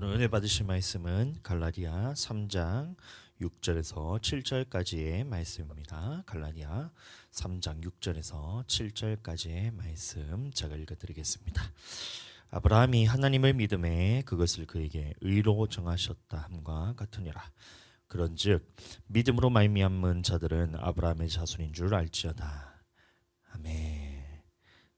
오늘 은혜 받으실 말씀은 갈라디아 3장 6절에서 7절까지의 말씀입니다. 갈라디아 3장 6절에서 7절까지의 말씀 제가 읽어드리겠습니다. 아브라함이 하나님을 믿음에 그것을 그에게 의로 정하셨다 함과 같으니라. 그런즉 믿음으로 말미암은 자들은 아브라함의 자손인 줄 알지어다. 아멘.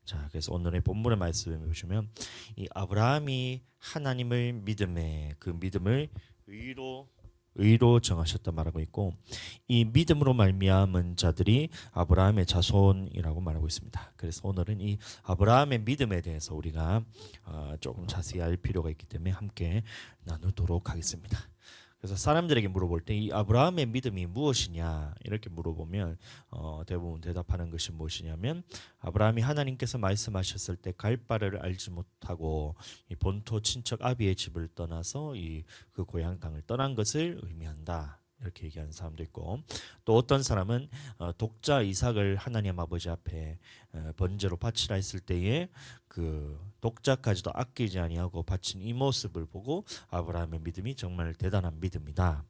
자, 그래서 오늘의 본문의 말씀을 보시면 이 아브라함이 하나님을 믿음에 그 믿음을 의로 정하셨다 말하고 있고, 이 믿음으로 말미암은 자들이 아브라함의 자손이라고 말하고 있습니다. 그래서 오늘은 이 아브라함의 믿음에 대해서 우리가 조금 자세히 알 필요가 있기 때문에 함께 나누도록 하겠습니다. 그래서 사람들에게 물어볼 때 이 아브라함의 믿음이 무엇이냐 이렇게 물어보면 대부분 대답하는 것이 무엇이냐면, 아브라함이 하나님께서 말씀하셨을 때 갈 바를 알지 못하고 이 본토 친척 아비의 집을 떠나서 그 고향 땅을 떠난 것을 의미한다, 이렇게 얘기하는 사람도 있고, 또 어떤 사람은 독자 이삭을 하나님 아버지 앞에 번제로 바치라 했을 때에 그 독자까지도 아끼지 아니하고 바친 이 모습을 보고 아브라함의 믿음이 정말 대단한 믿음이다,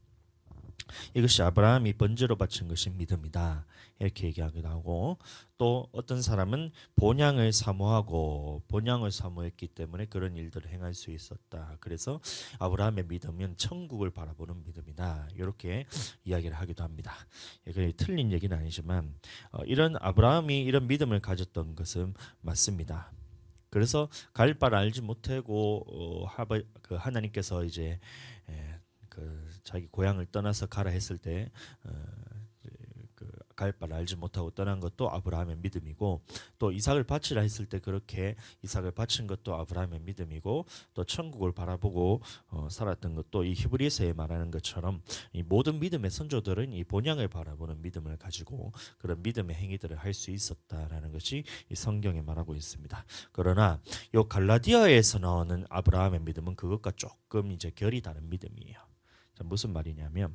이것이 아브라함이 번제로 바친 것이 믿음이다, 이렇게 얘기하기도 하고, 또 어떤 사람은 본향을 사모했기 때문에 그런 일들을 행할 수 있었다, 그래서 아브라함의 믿음은 천국을 바라보는 믿음이다, 이렇게 이야기를 하기도 합니다. 이게 틀린 얘기는 아니지만 이런 아브라함이 이런 믿음을 가졌던 것은 맞습니다. 그래서 갈 바를 알지 못하고 하나님께서 이제 그 자기 고향을 떠나서 가라 했을 때 갈 바를 알지 못하고 떠난 것도 아브라함의 믿음이고, 또 이삭을 바치라 했을 때 그렇게 이삭을 바친 것도 아브라함의 믿음이고, 또 천국을 바라보고 살았던 것도 이 히브리서에 말하는 것처럼 이 모든 믿음의 선조들은 이 본향을 바라보는 믿음을 가지고 그런 믿음의 행위들을 할 수 있었다라는 것이 이 성경에 말하고 있습니다. 그러나 요 갈라디아에서 나오는 아브라함의 믿음은 그것과 조금 이제 결이 다른 믿음이에요. 자, 무슨 말이냐면,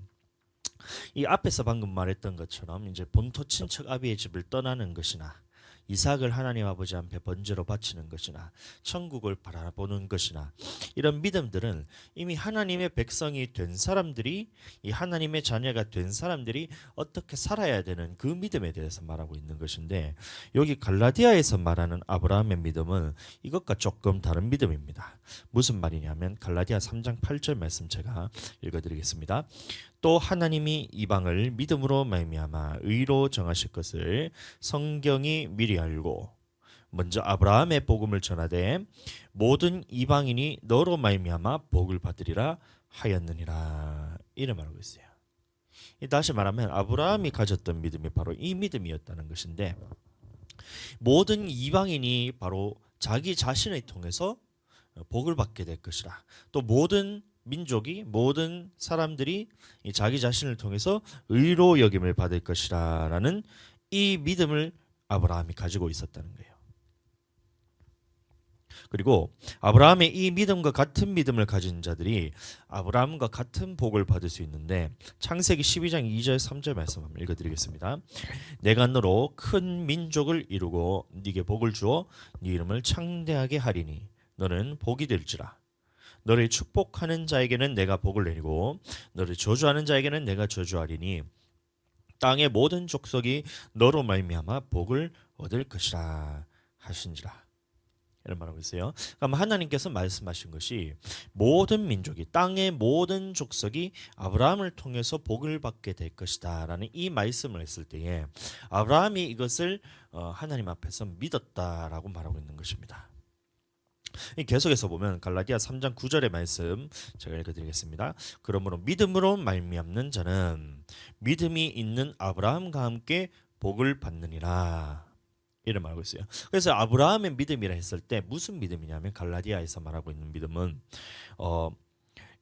이 앞에서 방금 말했던 것처럼 이제 본토 친척 아비의 집을 떠나는 것이나 이삭을 하나님 아버지 앞에 번제로 바치는 것이나 천국을 바라보는 것이나, 이런 믿음들은 이미 하나님의 백성이 된 사람들이, 이 하나님의 자녀가 된 사람들이 어떻게 살아야 되는 그 믿음에 대해서 말하고 있는 것인데, 여기 갈라디아에서 말하는 아브라함의 믿음은 이것과 조금 다른 믿음입니다. 무슨 말이냐면 갈라디아 3장 8절 말씀 제가 읽어드리겠습니다. 또 하나님이 이방을 믿음으로 말미암아 의로 정하실 것을 성경이 미리 알고 먼저 아브라함의 복음을 전하되 모든 이방인이 너로 말미암아 복을 받으리라 하였느니라, 이래 말하고 있어요. 다시 말하면 아브라함이 가졌던 믿음이 바로 이 믿음이었다는 것인데, 모든 이방인이 바로 자기 자신을 통해서 복을 받게 될 것이라, 또 모든 민족이, 모든 사람들이 자기 자신을 통해서 의로 여김을 받을 것이라는 이 믿음을 아브라함이 가지고 있었다는 거예요. 그리고 아브라함의 이 믿음과 같은 믿음을 가진 자들이 아브라함과 같은 복을 받을 수 있는데, 창세기 12장 2절 3절 말씀 한번 읽어드리겠습니다. 내가 너로 큰 민족을 이루고 네게 복을 주어 네 이름을 창대하게 하리니 너는 복이 될지라. 너를 축복하는 자에게는 내가 복을 내리고 너를 저주하는 자에게는 내가 저주하리니 땅의 모든 족속이 너로 말미암아 복을 얻을 것이라 하신지라, 이런 말하고 있어요. 그럼 하나님께서 말씀하신 것이 모든 민족이, 땅의 모든 족속이 아브라함을 통해서 복을 받게 될 것이다라는 이 말씀을 했을 때에 아브라함이 이것을 하나님 앞에서 믿었다라고 말하고 있는 것입니다. 계속해서 보면 갈라디아 3장 9절의 말씀 제가 읽어드리겠습니다. 그러므로 믿음으로 말미암는 자는 믿음이 있는 아브라함과 함께 복을 받느니라, 이를 말하고 있어요. 그래서 아브라함의 믿음이라 했을 때 무슨 믿음이냐면, 갈라디아에서 말하고 있는 믿음은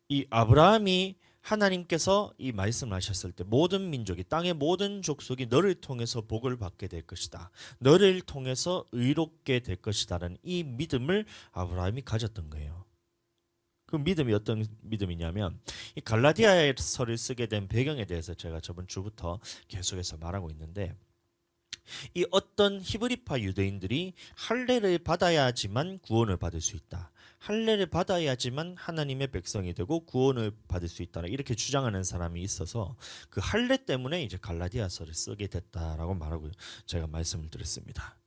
이 아브라함이 하나님께서 이 말씀을 하셨을 때 모든 민족이, 땅의 모든 족속이 너를 통해서 복을 받게 될 것이다, 너를 통해서 의롭게 될 것이다라는 이 믿음을 아브라함이 가졌던 거예요. 그 믿음이 어떤 믿음이냐면, 이 갈라디아서를 쓰게 된 배경에 대해서 제가 저번 주부터 계속해서 말하고 있는데, 이 어떤 히브리파 유대인들이 할례를 받아야지만 구원을 받을 수 있다, 할례를 받아야지만 하나님의 백성이 되고 구원을 받을 수 있다 이렇게 주장하는 사람이 있어서 그 할례 때문에 이제 갈라디아서를 쓰게 됐다라고 말하고 제가 말씀을 드렸습니다.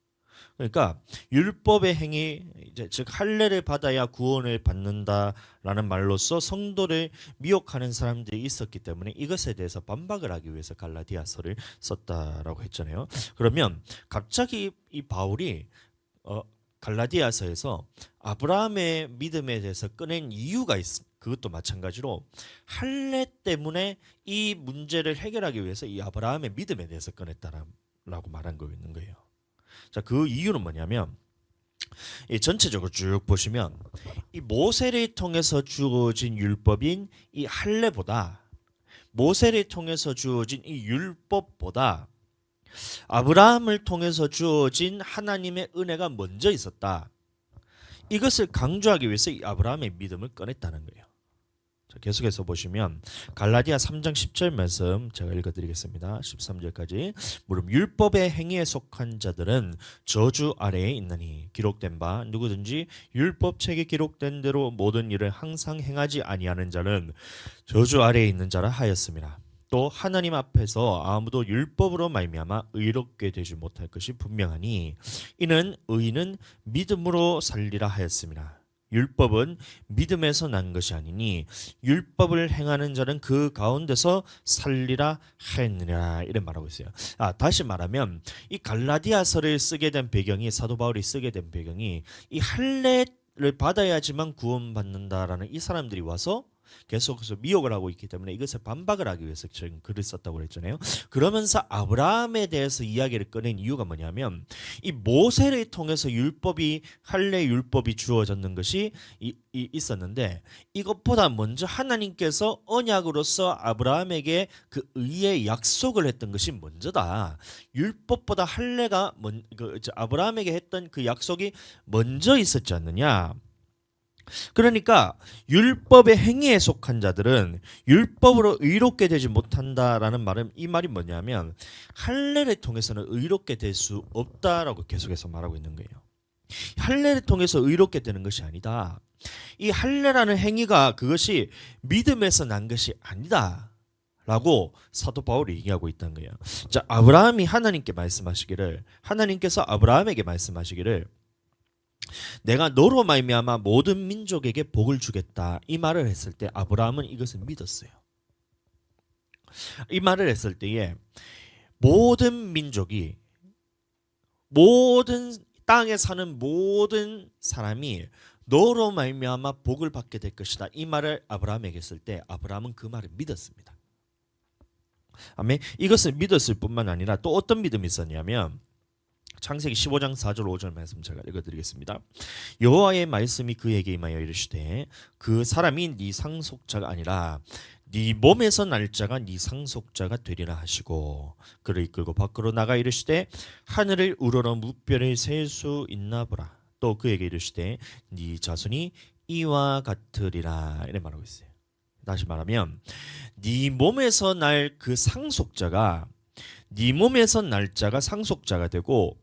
그러니까 율법의 행위 이제 즉 할례를 받아야 구원을 받는다라는 말로써 성도를 미혹하는 사람들이 있었기 때문에 이것에 대해서 반박을 하기 위해서 갈라디아서를 썼다라고 했잖아요. 그러면 갑자기 이 바울이 갈라디아서에서 아브라함의 믿음에 대해서 꺼낸 이유가 있습니다. 그것도 마찬가지로 할례 때문에 이 문제를 해결하기 위해서 이 아브라함의 믿음에 대해서 꺼냈다라고 말한 거 있는 거예요. 자, 그 이유는 뭐냐면 이 전체적으로 쭉 보시면 이 모세를 통해서 주어진 율법인 이 할례보다 모세를 통해서 주어진 이 율법보다 아브라함을 통해서 주어진 하나님의 은혜가 먼저 있었다. 이것을 강조하기 위해서 이 아브라함의 믿음을 꺼냈다는 거예요. 자, 계속해서 보시면 갈라디아 3장 10절 말씀 제가 읽어드리겠습니다. 13절까지 무릇 율법의 행위에 속한 자들은 저주 아래에 있나니 기록된 바 누구든지 율법책에 기록된 대로 모든 일을 항상 행하지 아니하는 자는 저주 아래에 있는 자라 하였습니다. 또 하나님 앞에서 아무도 율법으로 말미암아 의롭게 되지 못할 것이 분명하니 이는 의인은 믿음으로 살리라 하였습니다. 율법은 믿음에서 난 것이 아니니 율법을 행하는 자는 그 가운데서 살리라 하였느니라 이런 말하고 있어요. 다시 말하면 이 갈라디아서를 쓰게 된 배경이 사도 바울이 쓰게 된 배경이 이 할례를 받아야지만 구원받는다라는 이 사람들이 와서 계속해서 미혹을 하고 있기 때문에 이것을 반박을 하기 위해서 지금 글을 썼다고 그랬잖아요. 그러면서 아브라함에 대해서 이야기를 꺼낸 이유가 뭐냐면 이 모세를 통해서 율법이 할례 율법이 주어졌는 것이 있었는데 이것보다 먼저 하나님께서 언약으로서 아브라함에게 그 의의 약속을 했던 것이 먼저다. 율법보다 할례가 아브라함에게 했던 그 약속이 먼저 있었지 않느냐. 그러니까 율법의 행위에 속한 자들은 율법으로 의롭게 되지 못한다라는 말은 이 말이 뭐냐면 할례를 통해서는 의롭게 될 수 없다라고 계속해서 말하고 있는 거예요. 할례를 통해서 의롭게 되는 것이 아니다. 이 할례라는 행위가 그것이 믿음에서 난 것이 아니다. 라고 사도 바울이 얘기하고 있다는 거예요. 자, 아브라함이 하나님께서 아브라함에게 말씀하시기를 내가 너로 말미암아 모든 민족에게 복을 주겠다 이 말을 했을 때 아브라함은 이것을 믿었어요. 이 말을 했을 때에 모든 민족이 모든 땅에 사는 모든 사람이 너로 말미암아 복을 받게 될 것이다 이 말을 아브라함에게 했을 때 아브라함은 그 말을 믿었습니다. 아멘. 이것을 믿었을 뿐만 아니라 또 어떤 믿음이 있었냐면 창세기 15장 4절 5절 말씀 제가 읽어드리겠습니다. 여호와의 말씀이 그에게 임하여 이르시되 그 사람이 네 상속자가 아니라 네 몸에서 날 자가 네 상속자가 되리라 하시고 그를 이끌고 밖으로 나가 이르시되 하늘을 우러러 무뼈를 셀 수 있나 보라. 또 그에게 이르시되 네 자손이 이와 같으리라 이렇게 말하고 있어요. 다시 말하면 네 몸에서 날 그 상속자가 네 몸에서 날 자가 상속자가 되고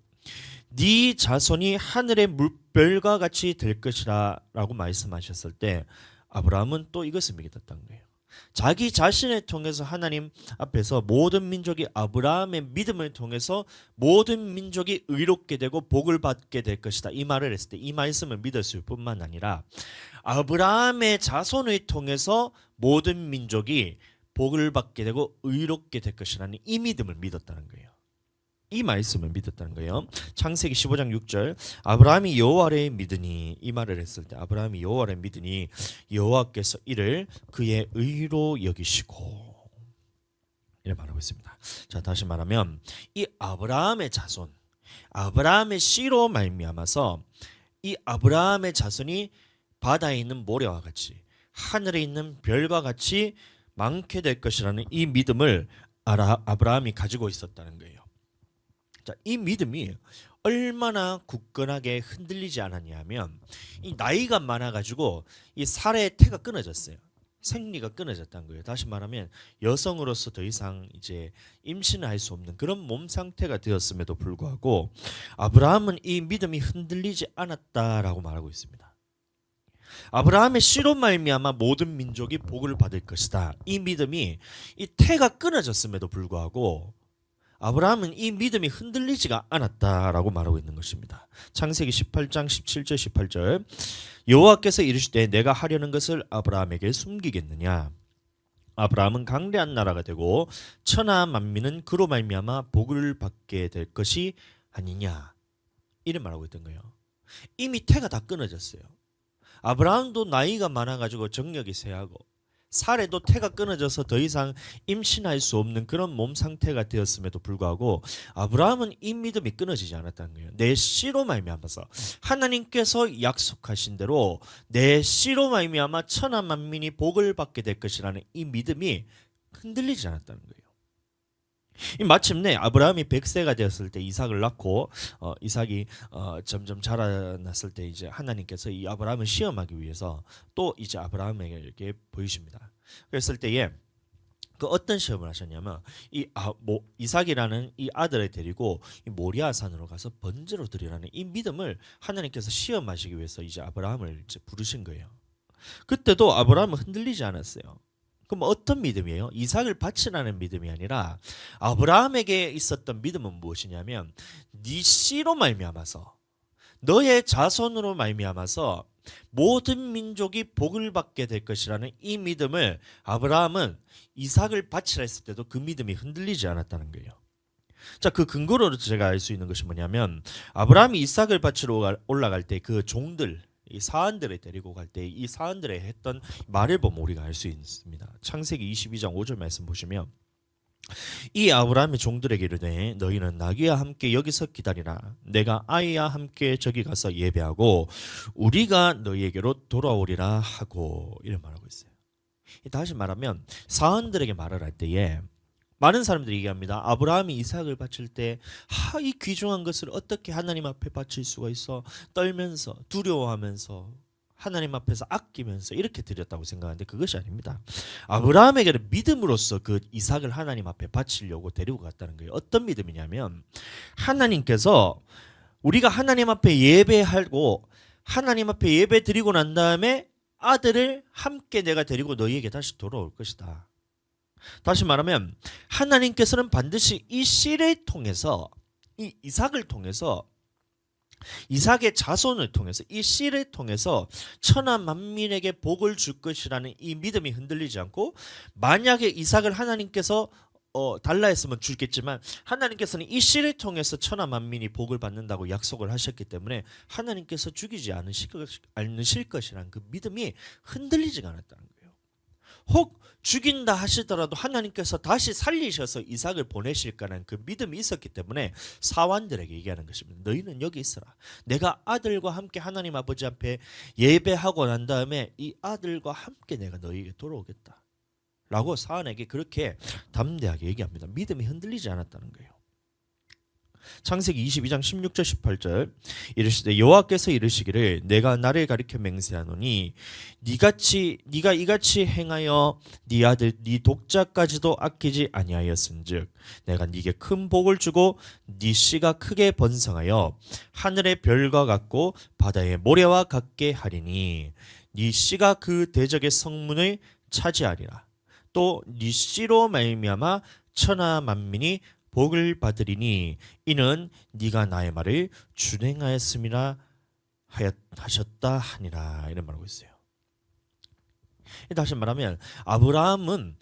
네 자손이 하늘의 물별과 같이 될 것이라 라고 말씀하셨을 때 아브라함은 또 이것을 믿었다는 거예요. 자기 자신을 통해서 하나님 앞에서 모든 민족이 아브라함의 믿음을 통해서 모든 민족이 의롭게 되고 복을 받게 될 것이다 이 말을 했을 때 이 말씀을 믿었을 뿐만 아니라 아브라함의 자손을 통해서 모든 민족이 복을 받게 되고 의롭게 될 것이라는 이 믿음을 믿었다는 거예요. 이 말씀을 믿었다는 거예요. 창세기 15장 6절 아브라함이 여호와를 믿으니 이 말을 했을 때 아브라함이 여호와를 믿으니 여호와께서 이를 그의 의로 여기시고 이렇게 말하고 있습니다. 자, 다시 말하면 이 아브라함의 자손 아브라함의 씨로 말미암아서 이 아브라함의 자손이 바다에 있는 모래와 같이 하늘에 있는 별과 같이 많게 될 것이라는 이 믿음을 아브라함이 가지고 있었다는 거예요. 자, 이 믿음이 얼마나 굳건하게 흔들리지 않았냐면 이 나이가 많아가지고 이 살의 태가 끊어졌어요. 생리가 끊어졌다는 거예요. 다시 말하면 여성으로서 더 이상 이제 임신을 할 수 없는 그런 몸 상태가 되었음에도 불구하고 아브라함은 이 믿음이 흔들리지 않았다라고 말하고 있습니다. 아브라함의 씨로 말미암아 모든 민족이 복을 받을 것이다. 이 믿음이 이 태가 끊어졌음에도 불구하고 아브라함은 이 믿음이 흔들리지가 않았다라고 말하고 있는 것입니다. 창세기 18장 17절 18절 여호와께서 이르시되 내가 하려는 것을 아브라함에게 숨기겠느냐. 아브라함은 강대한 나라가 되고 천하 만민은 그로 말미암아 복을 받게 될 것이 아니냐. 이런 말하고 있던 거예요. 이미 태가 다 끊어졌어요. 아브라함도 나이가 많아가지고 정력이 쇠하고 사례도 태가 끊어져서 더 이상 임신할 수 없는 그런 몸 상태가 되었음에도 불구하고 아브라함은 이 믿음이 끊어지지 않았다는 거예요. 내 씨로 말미암아서 하나님께서 약속하신 대로 내 씨로 말미암아 천하 만민이 복을 받게 될 것이라는 이 믿음이 흔들리지 않았다는 거예요. 마침내 아브라함이 100세가 되었을 때 이삭을 낳고 이삭이 점점 자라났을 때 이제 하나님께서 이 아브라함을 시험하기 위해서 또 이제 아브라함에게 이렇게 보이십니다. 그랬을 때에 그 어떤 시험을 하셨냐면 이삭이라는 이 아들을 데리고 이 모리아 산으로 가서 번제로 드리라는 이 믿음을 하나님께서 시험하시기 위해서 이제 아브라함을 이제 부르신 거예요. 그때도 아브라함은 흔들리지 않았어요. 그럼 어떤 믿음이에요? 이삭을 바치라는 믿음이 아니라 아브라함에게 있었던 믿음은 무엇이냐면 네 씨로 말미암아서 너의 자손으로 말미암아서 모든 민족이 복을 받게 될 것이라는 이 믿음을 아브라함은 이삭을 바치라 했을 때도 그 믿음이 흔들리지 않았다는 거예요. 자, 그 근거로 제가 알 수 있는 것이 뭐냐면 아브라함이 이삭을 바치러 올라갈 때 그 종들 이 사안들을 데리고 갈 때 이 사안들에 했던 말을 보면 우리가 알 수 있습니다. 창세기 22장 5절 말씀 보시면 이 아브라함의 종들에게 이르되 너희는 나귀와 함께 여기서 기다리라. 내가 아이와 함께 저기 가서 예배하고 우리가 너희에게로 돌아오리라 하고 이런 말하고 있어요. 다시 말하면 사안들에게 말을 할 때에 많은 사람들이 얘기합니다. 아브라함이 이삭을 바칠 때 이 귀중한 것을 어떻게 하나님 앞에 바칠 수가 있어? 떨면서 두려워하면서 하나님 앞에서 아끼면서 이렇게 드렸다고 생각하는데 그것이 아닙니다. 아브라함에게는 믿음으로써 그 이삭을 하나님 앞에 바치려고 데리고 갔다는 거예요. 어떤 믿음이냐면 하나님께서 우리가 하나님 앞에 예배하고 하나님 앞에 예배 드리고 난 다음에 아들을 함께 내가 데리고 너희에게 다시 돌아올 것이다. 다시 말하면 하나님께서는 반드시 이 씨를 통해서 이 이삭을 통해서 이삭의 자손을 통해서 이 씨를 통해서 천하 만민에게 복을 줄 것이라는 이 믿음이 흔들리지 않고 만약에 이삭을 하나님께서 달라 했으면 주겠지만 하나님께서는 이 씨를 통해서 천하 만민이 복을 받는다고 약속을 하셨기 때문에 하나님께서 죽이지 않으실 것이라는 그 믿음이 흔들리지가 않았다는 거예요. 혹 죽인다 하시더라도 하나님께서 다시 살리셔서 이삭을 보내실까라는 그 믿음이 있었기 때문에 사환들에게 얘기하는 것입니다. 너희는 여기 있어라. 내가 아들과 함께 하나님 아버지 앞에 예배하고 난 다음에 이 아들과 함께 내가 너희에게 돌아오겠다 라고 사환에게 그렇게 담대하게 얘기합니다. 믿음이 흔들리지 않았다는 거예요. 창세기 22장 16절 18절 이르시되 여호와께서 이르시기를 내가 나를 가리켜 맹세하노니 네가 이같이 행하여 네 아들 네 독자까지도 아끼지 아니하였은즉 내가 네게 큰 복을 주고 네 씨가 크게 번성하여 하늘의 별과 같고 바다의 모래와 같게 하리니 네 씨가 그 대적의 성문을 차지하리라. 또 네 씨로 말미암아 천하 만민이 복을 받으리니 이는 네가 나의 말을 준행하였음이라 하셨다 하니라 이런 말하고 있어요. 다시 말하면 아브라함은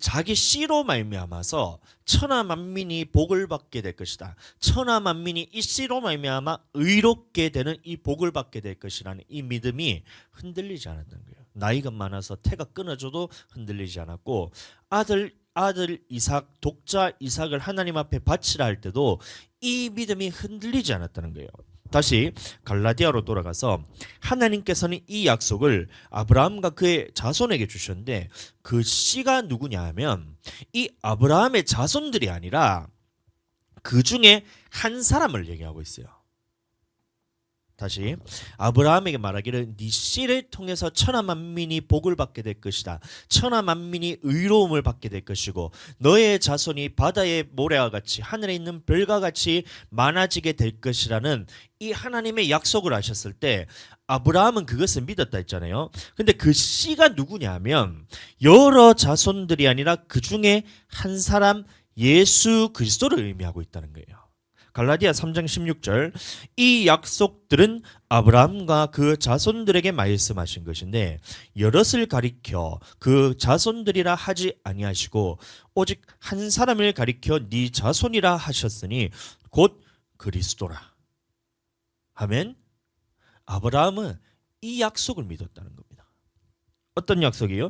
자기 씨로 말미암아서 천하 만민이 복을 받게 될 것이다. 천하 만민이 이 씨로 말미암아 의롭게 되는 이 복을 받게 될 것이라는 이 믿음이 흔들리지 않았던 거예요. 나이가 많아서 태가 끊어져도 흔들리지 않았고 아들 이삭 독자 이삭을 하나님 앞에 바치라 할 때도 이 믿음이 흔들리지 않았다는 거예요. 다시 갈라디아로 돌아가서 하나님께서는 이 약속을 아브라함과 그의 자손에게 주셨는데 그 씨가 누구냐 하면 이 아브라함의 자손들이 아니라 그 중에 한 사람을 얘기하고 있어요. 다시 아브라함에게 말하기를 네 씨를 통해서 천하 만민이 복을 받게 될 것이다. 천하 만민이 의로움을 받게 될 것이고 너의 자손이 바다의 모래와 같이 하늘에 있는 별과 같이 많아지게 될 것이라는 이 하나님의 약속을 하셨을 때 아브라함은 그것을 믿었다 했잖아요. 근데 그 씨가 누구냐면 여러 자손들이 아니라 그 중에 한 사람 예수 그리스도를 의미하고 있다는 거예요. 갈라디아 3장 16절 이 약속들은 아브라함과 그 자손들에게 말씀하신 것인데 여럿을 가리켜 그 자손들이라 하지 아니하시고 오직 한 사람을 가리켜 네 자손이라 하셨으니 곧 그리스도라. 아멘. 아브라함은 이 약속을 믿었다는 겁니다. 어떤 약속이요?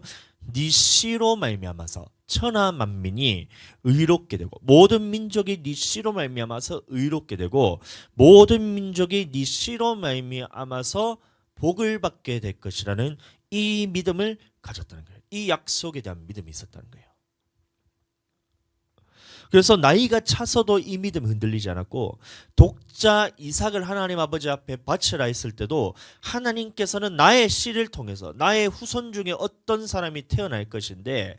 네 씨로 말미암아서 천하 만민이 의롭게 되고 모든 민족이 네 씨로 말미암아서 의롭게 되고 모든 민족이 네 씨로 말미암아서 복을 받게 될 것이라는 이 믿음을 가졌다는 거예요. 이 약속에 대한 믿음이 있었다는 거예요. 그래서 나이가 차서도 이 믿음이 흔들리지 않았고 독자 이삭을 하나님 아버지 앞에 바치라 했을 때도 하나님께서는 나의 씨를 통해서 나의 후손 중에 어떤 사람이 태어날 것인데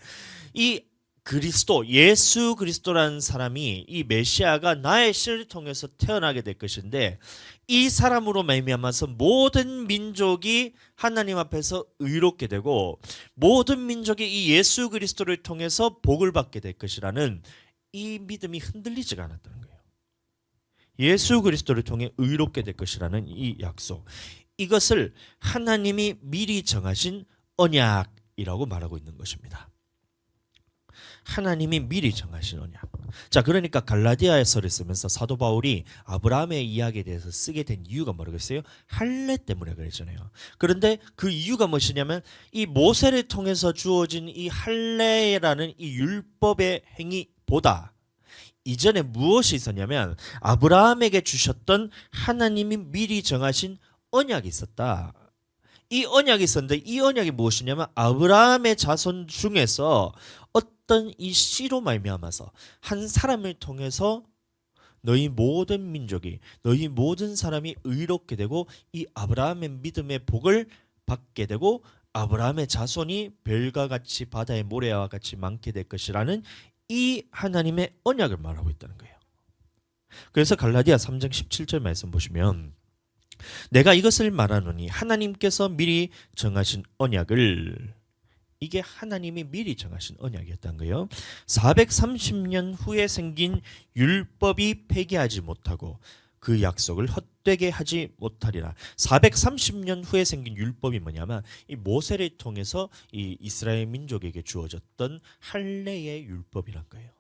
이 그리스도 예수 그리스도라는 사람이 이 메시아가 나의 씨를 통해서 태어나게 될 것인데 이 사람으로 말미암아서 모든 민족이 하나님 앞에서 의롭게 되고 모든 민족이 이 예수 그리스도를 통해서 복을 받게 될 것이라는 이 믿음이 흔들리지가 않았다는 거예요. 예수 그리스도를 통해 의롭게 될 것이라는 이 약속. 이것을 하나님이 미리 정하신 언약이라고 말하고 있는 것입니다. 하나님이 미리 정하신 언약. 자, 그러니까 갈라디아서를 쓰면서 사도 바울이 아브라함의 이야기에 대해서 쓰게 된 이유가 뭐라겠어요? 할례 때문에 그랬잖아요. 그런데 그 이유가 무엇이냐면 이 모세를 통해서 주어진 이 할례라는 이 율법의 행위보다 이전에 무엇이 있었냐면 아브라함에게 주셨던 하나님이 미리 정하신 언약이 있었다. 이 언약이 있었는데 이 언약이 무엇이냐면 아브라함의 자손 중에서 어떤 이 씨로 말미암아서 한 사람을 통해서 너희 모든 민족이 너희 모든 사람이 의롭게 되고 이 아브라함의 믿음의 복을 받게 되고 아브라함의 자손이 별과 같이 바다의 모래와 같이 많게 될 것이라는 이 하나님의 언약을 말하고 있다는 거예요. 그래서 갈라디아 3장 17절 말씀 보시면 내가 이것을 말하노니 하나님께서 미리 정하신 언약을 이게 하나님이 미리 정하신 언약이었다는 거예요. 430년 후에 생긴 율법이 폐기하지 못하고 그 약속을 헛되게 하지 못하리라. 430년 후에 생긴 율법이 뭐냐면 이 모세를 통해서 이 이스라엘 민족에게 주어졌던 할례의 율법이란 거예요.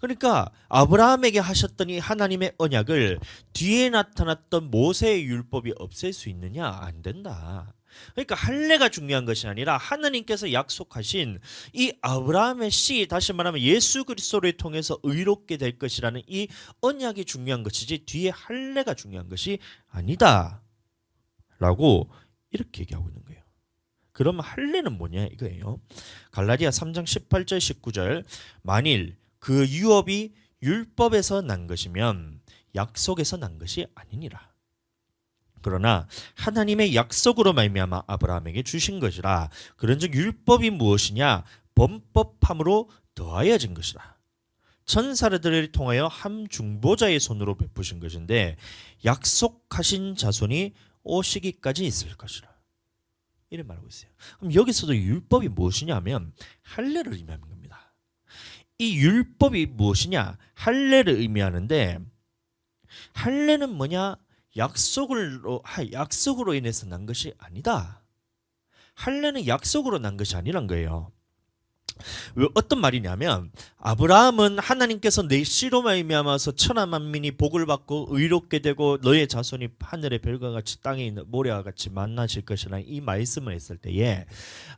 그러니까 아브라함에게 하셨던 이 하나님의 언약을 뒤에 나타났던 모세의 율법이 없앨 수 있느냐? 안 된다. 그러니까 할례가 중요한 것이 아니라 하나님께서 약속하신 이 아브라함의 씨, 다시 말하면 예수 그리스도를 통해서 의롭게 될 것이라는 이 언약이 중요한 것이지 뒤에 할례가 중요한 것이 아니다 라고 이렇게 얘기하고 있는 거예요. 그러면 할례는 뭐냐 이거예요. 갈라디아 3장 18절 19절 만일 그 유업이 율법에서 난 것이면 약속에서 난 것이 아니니라. 그러나 하나님의 약속으로 말미암아 아브라함에게 주신 것이라. 그런즉 율법이 무엇이냐? 범법함으로 더하여진 것이라. 천사들을 통하여 한 중보자의 손으로 베푸신 것인데 약속하신 자손이 오시기까지 있을 것이라. 이런 말하고 있어요. 그럼 여기서도 율법이 무엇이냐면 할례를 의미하는 겁니다. 이 율법이 무엇이냐? 할례를 의미하는데 할례는 뭐냐? 약속으로 인해서 난 것이 아니다. 할례는 약속으로 난 것이 아니란 거예요. 왜 어떤 말이냐면 아브라함은 하나님께서 내 씨로 말미암아서 천하 만민이 복을 받고 의롭게 되고 너의 자손이 하늘의 별과 같이 땅에 있는 모래와 같이 만나실 것이라는 이 말씀을 했을 때에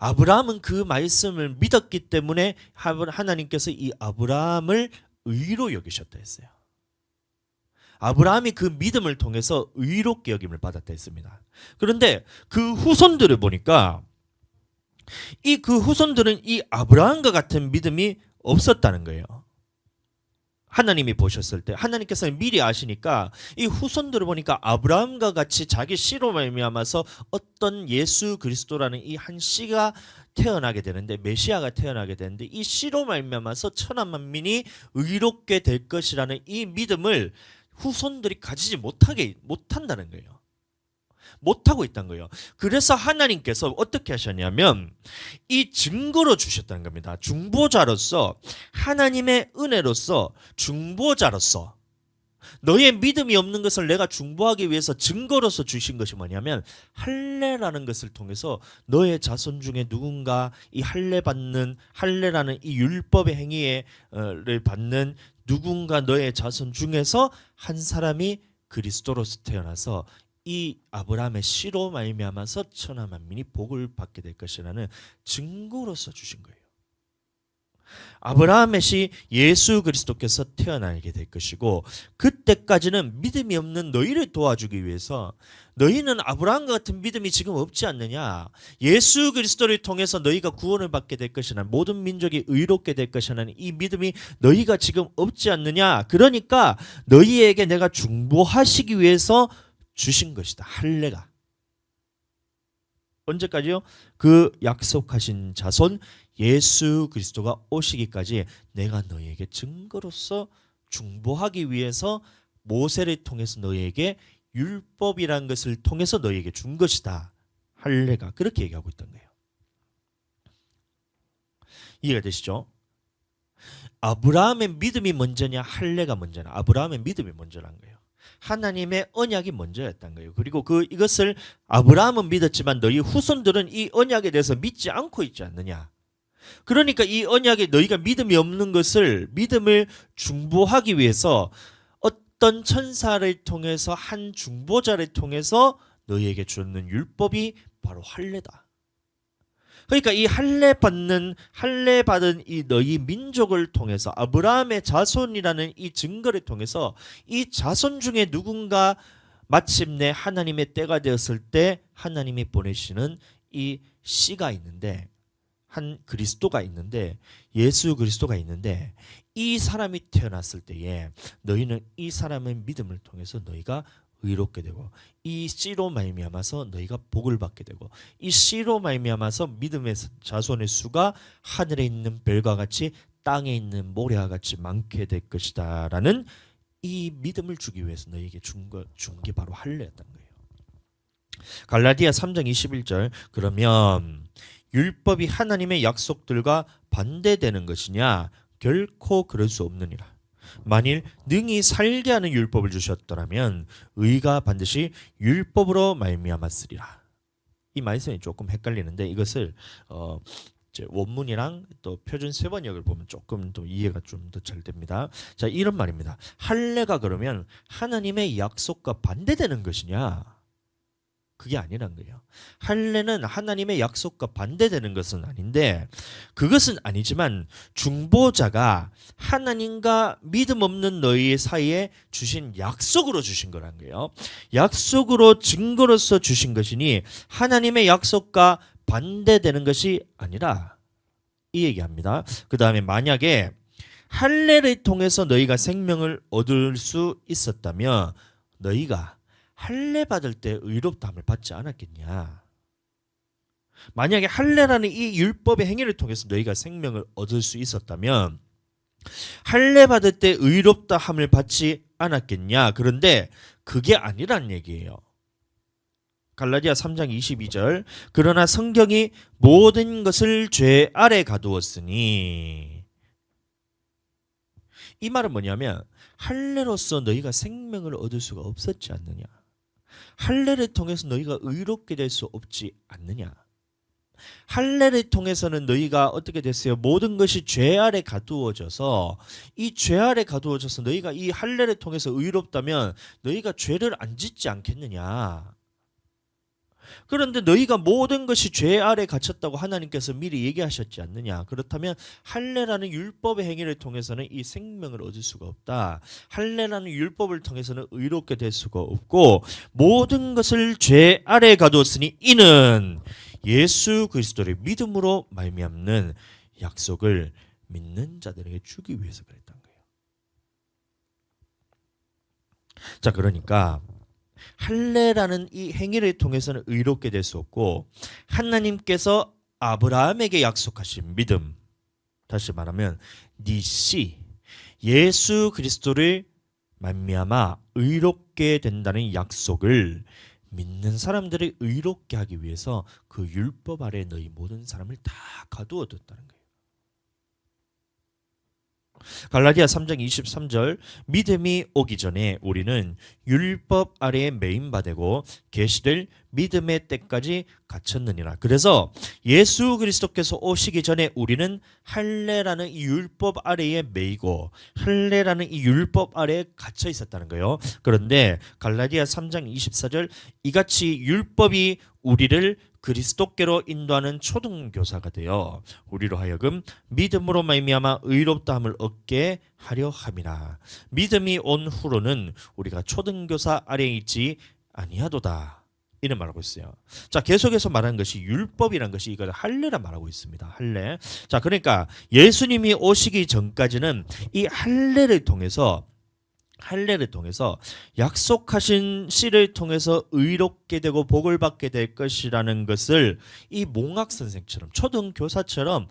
아브라함은 그 말씀을 믿었기 때문에 하나님께서 이 아브라함을 의로 여기셨다 했어요. 아브라함이 그 믿음을 통해서 의롭게 여김을 받았다 했습니다. 그런데 그 후손들을 보니까 그 후손들은 이 아브라함과 같은 믿음이 없었다는 거예요. 하나님이 보셨을 때 하나님께서는 미리 아시니까 이 후손들을 보니까 아브라함과 같이 자기 씨로 말미암아서 어떤 예수 그리스도라는 이 한 씨가 태어나게 되는데, 메시아가 태어나게 되는데, 이 씨로 말미암아서 천하 만민이 의롭게 될 것이라는 이 믿음을 후손들이 가지지 못한다는 거예요. 못하고 있다는 거예요. 그래서 하나님께서 어떻게 하셨냐면 이 증거로 주셨다는 겁니다. 중보자로서, 하나님의 은혜로서, 중보자로서 너의 믿음이 없는 것을 내가 중보하기 위해서 증거로서 주신 것이 뭐냐면 할례라는 것을 통해서 너의 자손 중에 누군가 이 할례라는 이 율법의 행위를 받는 누군가 너의 자손 중에서 한 사람이 그리스도로서 태어나서 이 아브라함의 씨로 말미암아서 천하 만민이 복을 받게 될 것이라는 증거로서 주신 거예요. 아브라함의 씨 예수 그리스도께서 태어나게 될 것이고, 그때까지는 믿음이 없는 너희를 도와주기 위해서, 너희는 아브라함과 같은 믿음이 지금 없지 않느냐, 예수 그리스도를 통해서 너희가 구원을 받게 될 것이나 모든 민족이 의롭게 될 것이라는 이 믿음이 너희가 지금 없지 않느냐, 그러니까 너희에게 내가 중보하시기 위해서 주신 것이다. 할례가 언제까지요? 그 약속하신 자손 예수 그리스도가 오시기까지 내가 너희에게 증거로서 중보하기 위해서 모세를 통해서 너희에게 율법이라는 것을 통해서 너희에게 준 것이다. 할례가 그렇게 얘기하고 있던 거예요. 이해가 되시죠? 아브라함의 믿음이 먼저냐 할례가 먼저냐? 아브라함의 믿음이 먼저란 거예요. 하나님의 언약이 먼저였던 거예요. 그리고 이것을 아브라함은 믿었지만 너희 후손들은 이 언약에 대해서 믿지 않고 있지 않느냐. 그러니까 이 언약에 너희가 믿음이 없는 것을, 믿음을 중보하기 위해서 어떤 천사를 통해서, 한 중보자를 통해서 너희에게 주는 율법이 바로 할례다. 그러니까 이 할례 받은 이 너희 민족을 통해서, 아브라함의 자손이라는 이 증거를 통해서 이 자손 중에 누군가 마침내 하나님의 때가 되었을 때 하나님이 보내시는 이 씨가 있는데, 한 그리스도가 있는데, 예수 그리스도가 있는데, 이 사람이 태어났을 때에 너희는 이 사람의 믿음을 통해서 너희가 의롭게 되고, 이 씨로 말미암아서 너희가 복을 받게 되고, 이 씨로 말미암아서 믿음의 자손의 수가 하늘에 있는 별과 같이 땅에 있는 모래와 같이 많게 될 것이다라는 이 믿음을 주기 위해서 너희에게 준 게 바로 할례였던 거예요. 갈라디아 3장 21절, 그러면 율법이 하나님의 약속들과 반대되는 것이냐? 결코 그럴 수 없느니라. 만일 능히 살게 하는 율법을 주셨더라면 의가 반드시 율법으로 말미암았으리라. 이 말씀이 조금 헷갈리는데 이것을 원문이랑 또 표준 세번역을 보면 조금 더 이해가 좀 더 잘 됩니다. 자, 이런 말입니다. 할례가 그러면 하나님의 약속과 반대되는 것이냐? 그게 아니란 거예요. 할례는 하나님의 약속과 반대되는 것은 아닌데, 그것은 아니지만 중보자가 하나님과 믿음 없는 너희 사이에 주신 약속으로 주신 거란 거예요. 약속으로 증거로서 주신 것이니 하나님의 약속과 반대되는 것이 아니라, 이 얘기합니다. 그 다음에 만약에 할례를 통해서 너희가 생명을 얻을 수 있었다면 너희가 할례 받을 때 의롭다함을 받지 않았겠냐. 만약에 할례라는 이 율법의 행위를 통해서 너희가 생명을 얻을 수 있었다면 할례 받을 때 의롭다함을 받지 않았겠냐. 그런데 그게 아니란 얘기예요. 갈라디아 3장 22절, 그러나 성경이 모든 것을 죄 아래 가두었으니, 이 말은 뭐냐면 할례로서 너희가 생명을 얻을 수가 없었지 않느냐. 할례를 통해서 너희가 의롭게 될 수 없지 않느냐. 할례를 통해서는 너희가 어떻게 됐어요? 모든 것이 죄 아래 가두어져서, 이 죄 아래 가두어져서 너희가 이 할례를 통해서 의롭다면 너희가 죄를 안 짓지 않겠느냐. 그런데 너희가 모든 것이 죄 아래 갇혔다고 하나님께서 미리 얘기하셨지 않느냐. 그렇다면 할례라는 율법의 행위를 통해서는 이 생명을 얻을 수가 없다. 할례라는 율법을 통해서는 의롭게 될 수가 없고, 모든 것을 죄 아래 가두었으니 이는 예수 그리스도를 믿음으로 말미암는 약속을 믿는 자들에게 주기 위해서 그랬던 거예요. 자, 그러니까 할례라는 이 행위를 통해서는 의롭게 될 수 없고 하나님께서 아브라함에게 약속하신 믿음, 다시 말하면 네 씨 예수 그리스도를 말미암아 의롭게 된다는 약속을 믿는 사람들을 의롭게 하기 위해서 그 율법 아래 너희 모든 사람을 다 가두어 뒀다는 거예요. 갈라디아 3장 23절 믿음이 오기 전에 우리는 율법 아래에 매인바되고 계시될 믿음의 때까지 갇혔느니라. 그래서 예수 그리스도께서 오시기 전에 우리는 할례라는 이 율법 아래에 매이고 할례라는 이 율법 아래에 갇혀 있었다는 거예요. 그런데 갈라디아 3장 24절 이같이 율법이 우리를 그리스도께로 인도하는 초등교사가 되어 우리로 하여금 믿음으로 말미암아 의롭다함을 얻게 하려 함이라. 믿음이 온 후로는 우리가 초등교사 아래에 있지 아니하도다. 이런 말하고 있어요. 자, 계속해서 말하는 것이 율법이라는 것이 이걸 할례라 말하고 있습니다. 할례. 자, 그러니까 예수님이 오시기 전까지는 이 할례를 통해서 약속하신 씨를 통해서 의롭게 되고 복을 받게 될 것이라는 것을 이 몽학 선생처럼 초등교사처럼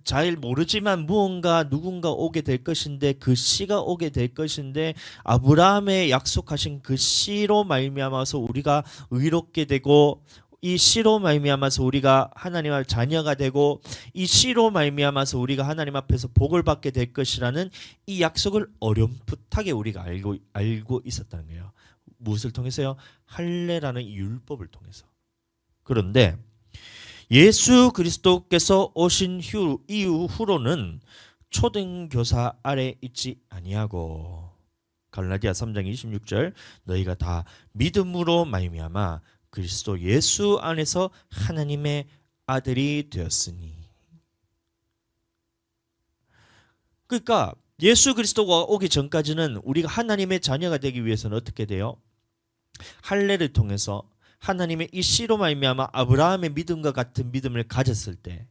잘 모르지만 누군가 오게 될 것인데 그 씨가 오게 될 것인데 아브라함의 약속하신 그 씨로 말미암아서 우리가 의롭게 되고 이 씨로 말미암아서 우리가 하나님의 자녀가 되고 이 씨로 말미암아서 우리가 하나님 앞에서 복을 받게 될 것이라는 이 약속을 어렴풋하게 우리가 알고 있었다는 거예요. 무엇을 통해서요? 할례라는 이 율법을 통해서. 그런데 예수 그리스도께서 오신 이후로는 초등교사 아래 있지 아니하고 갈라디아 3장 26절 너희가 다 믿음으로 말미암아 그리스도 예수 안에서 하나님의 아들이 되었으니. 그러니까 예수 그리스도가 오기 전까지는 우리가 하나님의 자녀가 되기 위해서는 어떻게 돼요? 할례를 통해서 하나님의 이 씨로 말미암아 아브라함의 믿음과 같은 믿음을 가졌을 때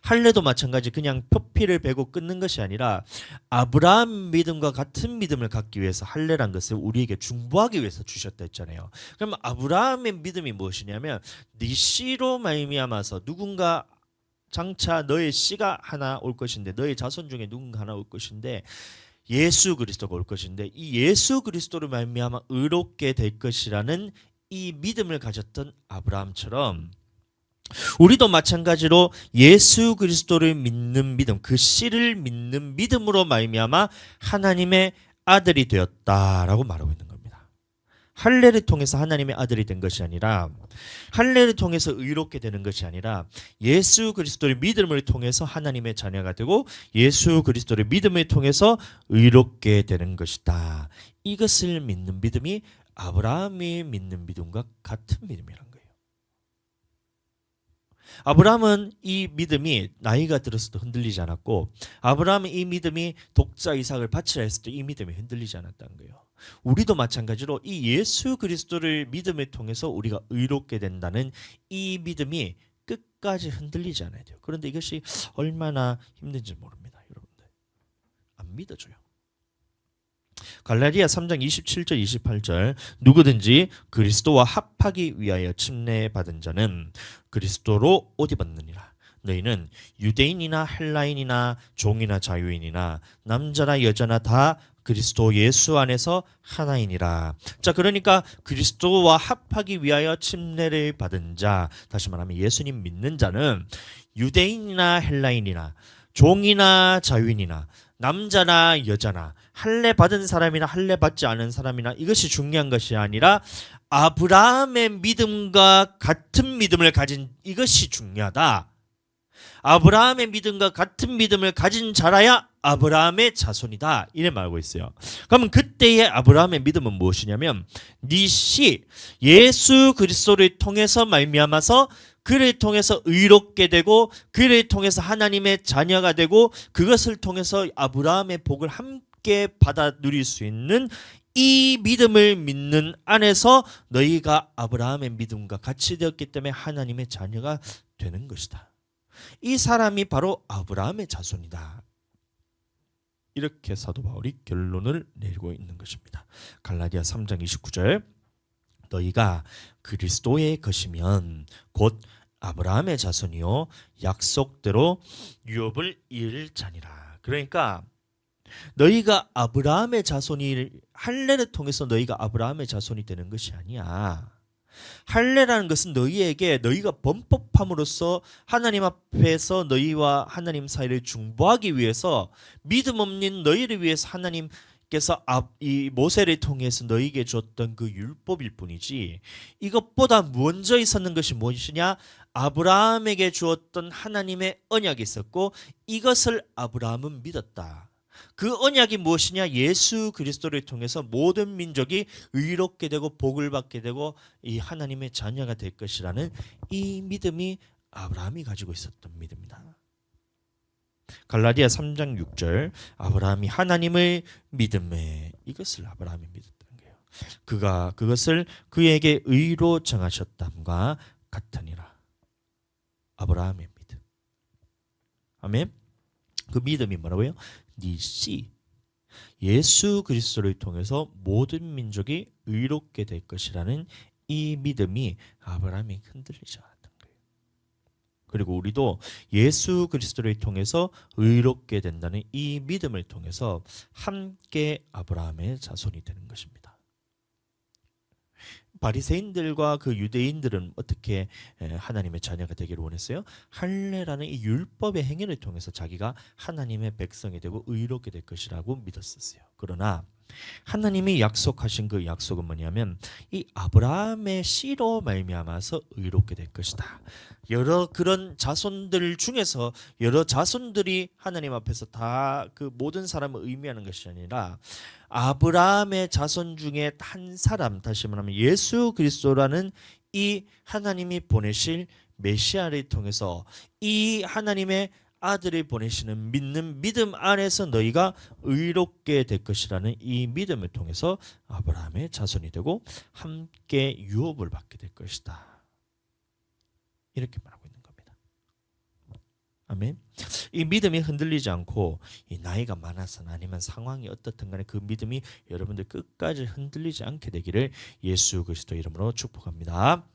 할례도 마찬가지 그냥 표피를 베고 끊는 것이 아니라 아브라함 믿음과 같은 믿음을 갖기 위해서 할례란 것을 우리에게 중보하기 위해서 주셨다 했잖아요. 그럼 아브라함의 믿음이 무엇이냐면 네 씨로 말미암아서 누군가 장차 너의 씨가 하나 올 것인데 너의 자손 중에 누군가 하나 올 것인데 예수 그리스도가 올 것인데 이 예수 그리스도를 말미암아 의롭게 될 것이라는 이 믿음을 가졌던 아브라함처럼 우리도 마찬가지로 예수 그리스도를 믿는 믿음, 그 씨를 믿는 믿음으로 말미암아 하나님의 아들이 되었다라고 말하고 있는 겁니다. 할례를 통해서 하나님의 아들이 된 것이 아니라 할례를 통해서 의롭게 되는 것이 아니라 예수 그리스도의 믿음을 통해서 하나님의 자녀가 되고 예수 그리스도의 믿음을 통해서 의롭게 되는 것이다. 이것을 믿는 믿음이 아브라함이 믿는 믿음과 같은 믿음이란 거예요. 아브라함은 이 믿음이 나이가 들었을 때 흔들리지 않았고 아브라함은 이 믿음이 독자 이삭을 바치라 했을 때 이 믿음이 흔들리지 않았다는 거예요. 우리도 마찬가지로 이 예수 그리스도를 믿음을 통해서 우리가 의롭게 된다는 이 믿음이 끝까지 흔들리지 않아야 돼요. 그런데 이것이 얼마나 힘든지 모릅니다. 여러분들 안 믿어줘요. 갈라디아 3장 27절 28절 누구든지 그리스도와 합하기 위하여 침례받은 자는 그리스도로 옷 입었느니라. 너희는 유대인이나 헬라인이나 종이나 자유인이나 남자나 여자나 다 그리스도 예수 안에서 하나이니라. 자, 그러니까 그리스도와 합하기 위하여 침례를 받은 자, 다시 말하면 예수님 믿는 자는 유대인이나 헬라인이나 종이나 자유인이나 남자나 여자나 할례 받은 사람이나 할례 받지 않은 사람이나 이것이 중요한 것이 아니라 아브라함의 믿음과 같은 믿음을 가진 이것이 중요하다. 아브라함의 믿음과 같은 믿음을 가진 자라야 아브라함의 자손이다. 이래 말하고 있어요. 그러면 그때의 아브라함의 믿음은 무엇이냐면 네 씨 예수 그리스도를 통해서 말미암아서 그를 통해서 의롭게 되고 그를 통해서 하나님의 자녀가 되고 그것을 통해서 아브라함의 복을 함께 받아 누릴 수 있는 이 믿음을 믿는 안에서 너희가 아브라함의 믿음과 같이 되었기 때문에 하나님의 자녀가 되는 것이다. 이 사람이 바로 아브라함의 자손이다. 이렇게 사도 바울이 결론을 내리고 있는 것입니다. 갈라디아 3장 29절 너희가 그리스도의 것이면 곧 아브라함의 자손이요 약속대로 유업을 이을 자니라. 그러니까 너희가 아브라함의 자손이 할례를 통해서 너희가 아브라함의 자손이 되는 것이 아니야. 할례라는 것은 너희에게 너희가 범법함으로써 하나님 앞에서 너희와 하나님 사이를 중보하기 위해서 믿음 없는 너희를 위해서 하나님께서 이 모세를 통해서 너희에게 줬던 그 율법일 뿐이지 이것보다 먼저 있었는 것이 무엇이냐? 아브라함에게 주었던 하나님의 언약이 있었고 이것을 아브라함은 믿었다. 그 언약이 무엇이냐? 예수 그리스도를 통해서 모든 민족이 의롭게 되고 복을 받게 되고 이 하나님의 자녀가 될 것이라는 이 믿음이 아브라함이 가지고 있었던 믿음이다. 갈라디아 3장 6절 아브라함이 하나님을 믿음에 이것을 아브라함이 믿었다는 거예요. 그가 그것을 그에게 의로 정하셨담과 같으니라. 아브라함의 믿음. 아멘. 그 믿음이 뭐라고요? 니시 예수 그리스도를 통해서 모든 민족이 의롭게 될 것이라는 이 믿음이 아브라함이 흔들리지 않았던 거예요. 그리고 우리도 예수 그리스도를 통해서 의롭게 된다는 이 믿음을 통해서 함께 아브라함의 자손이 되는 것입니다. 바리새인들과 그 유대인들은 어떻게 하나님의 자녀가 되기를 원했어요? 할례라는 이 율법의 행위를 통해서 자기가 하나님의 백성이 되고 의롭게 될 것이라고 믿었었어요. 그러나 하나님이 약속하신 그 약속은 뭐냐면 이 아브라함의 씨로 말미암아서 의롭게 될 것이다. 여러 그런 자손들 중에서 여러 자손들이 하나님 앞에서 다 그 모든 사람을 의미하는 것이 아니라 아브라함의 자손 중에 한 사람, 다시 말하면 예수 그리스도라는 이 하나님이 보내실 메시아를 통해서 이 하나님의 아들을 보내시는 믿는 믿음 안에서 너희가 의롭게 될 것이라는 이 믿음을 통해서 아브라함의 자손이 되고 함께 유업을 받게 될 것이다. 이렇게 말하고 있는 겁니다. 아멘. 이 믿음이 흔들리지 않고 이 나이가 많아서나 아니면 상황이 어떻든 간에 그 믿음이 여러분들 끝까지 흔들리지 않게 되기를 예수 그리스도 이름으로 축복합니다.